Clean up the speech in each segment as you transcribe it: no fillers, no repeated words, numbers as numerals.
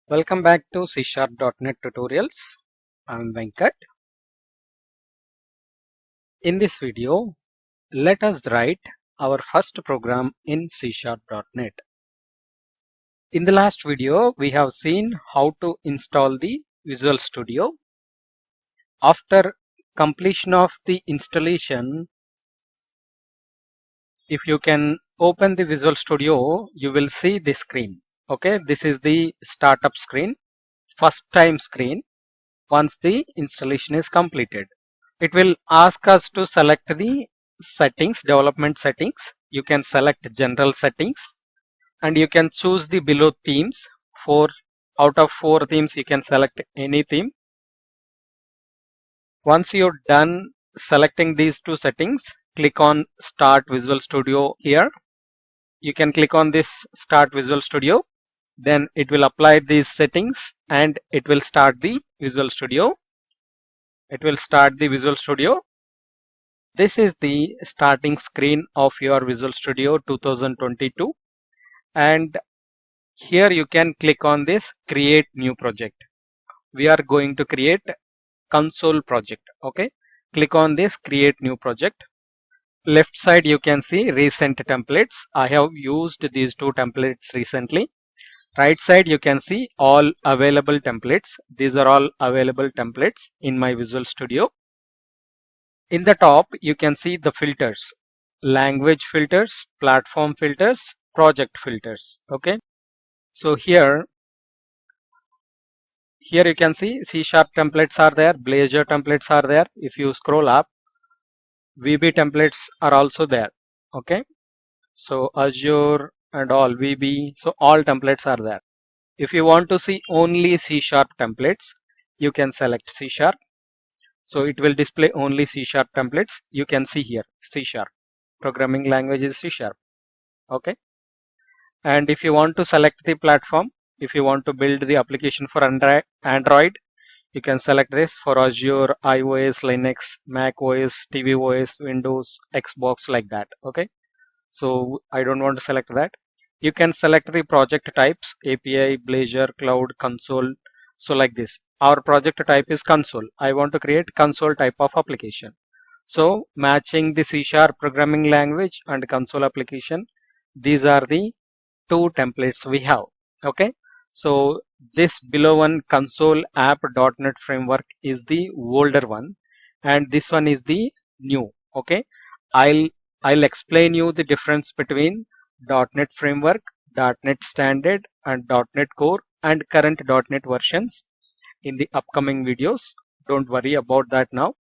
Welcome back to C#.NET Tutorials. I'm Venkat. In this video, let us write our first program in C#.NET. In the last video, we have seen how to install the Visual Studio. After completion of the installation, if you can open the Visual Studio, you will see this screen. Okay, this is the startup screen, first time screen once the installation is completed. It will ask us to select the settings, development settings. You can select general settings and you can choose the below themes. Out of 4 themes, you can select any theme. Once you're done selecting these 2 settings, click on Start Visual Studio here. You can click on this Start Visual Studio. Then it will apply these settings and it will start the Visual Studio. This is the starting screen of your Visual Studio 2022, and here you can click on this create new project. We are going to create console project. Okay, click on this create new project. Left side you can see recent templates. I have used these 2 templates recently. Right side you can see all available templates. These are all available templates in my Visual Studio. In the top, you can see the filters, language filters, platform filters, project filters. Okay. So here you can see C# templates are there, Blazor templates are there. If you scroll up, VB templates are also there. Okay. So Azure and all VB, so all templates are there. If you want to see only C# templates, you can select C#. So it will display only C# templates. You can see here C#. Programming language is C#. Okay. And if you want to select the platform, if you want to build the application for Android, you can select this for Azure, iOS, Linux, Mac OS, tvOS, Windows, Xbox, like that. Okay. So I don't want to select that. You can select the project types, API, Blazor, Cloud, Console. So like this, our project type is console. I want to create console type of application. So matching the C# programming language and console application, these are the 2 templates we have. Okay. So this below one console app.NET framework is the older one and this one is the new. Okay. I'll explain you the difference between .NET Framework, .NET Standard and .NET Core and current .NET versions in the upcoming videos. Don't worry about that now.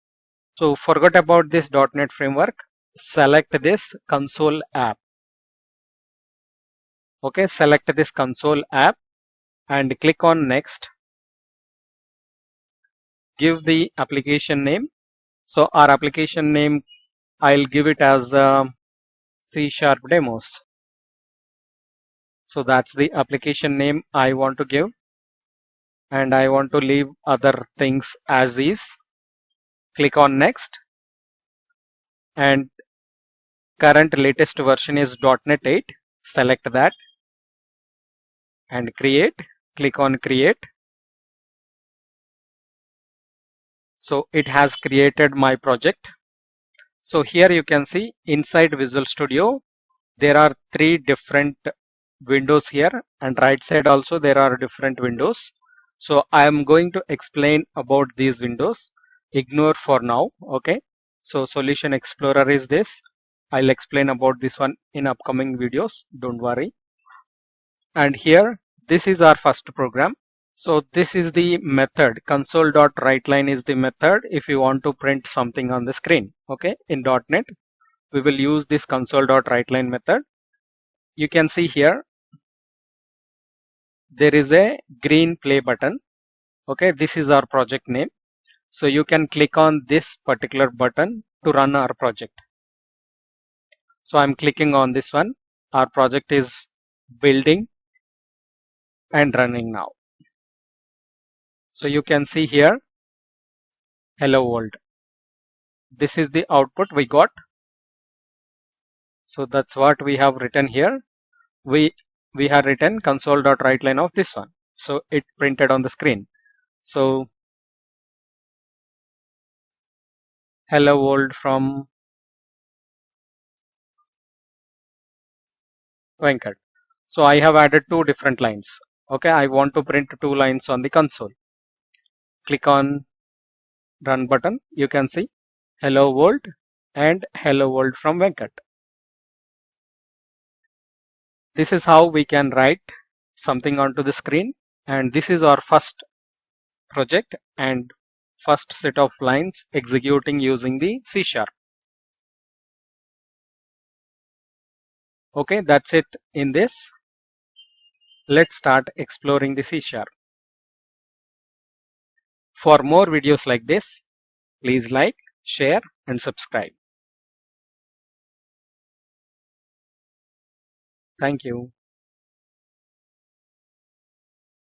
So forget about this .NET Framework. Select this console app. Okay, select this console app and click on next. Give the application name. So our application name, I'll give it as C# demos. So that's the application name I want to give, and I want to leave other things as is. Click on next, and current latest version is .NET 8. Select that and create. Click on create. So it has created my project. So here you can see inside Visual Studio there are 3 different windows here, and right side also there are different windows. So I am going to explain about these windows. Ignore for now. Okay. So Solution Explorer is this. I'll explain about this one in upcoming videos. Don't worry. And here this is our first program. So this is the method. Console.WriteLine is the method if you want to print something on the screen. Okay. In .NET we will use this console.WriteLine method. You can see here there is a green play button. Okay, this is our project name. So you can click on this particular button to run our project. So I'm clicking on this one. Our project is building and running now. So you can see here, hello world. This is the output we got. So that's what we have written here. We have written console.WriteLine of this one. So it printed on the screen. So hello world from Venkat. So I have added two different lines. Okay, I want to print two lines on the console. Click on run button. You can see hello world and hello world from Venkat. This is how we can write something onto the screen, and this is our first project and first set of lines executing using the C#. Okay, that's it in this. Let's start exploring the C#. For more videos like this, please like, share and subscribe. Thank you.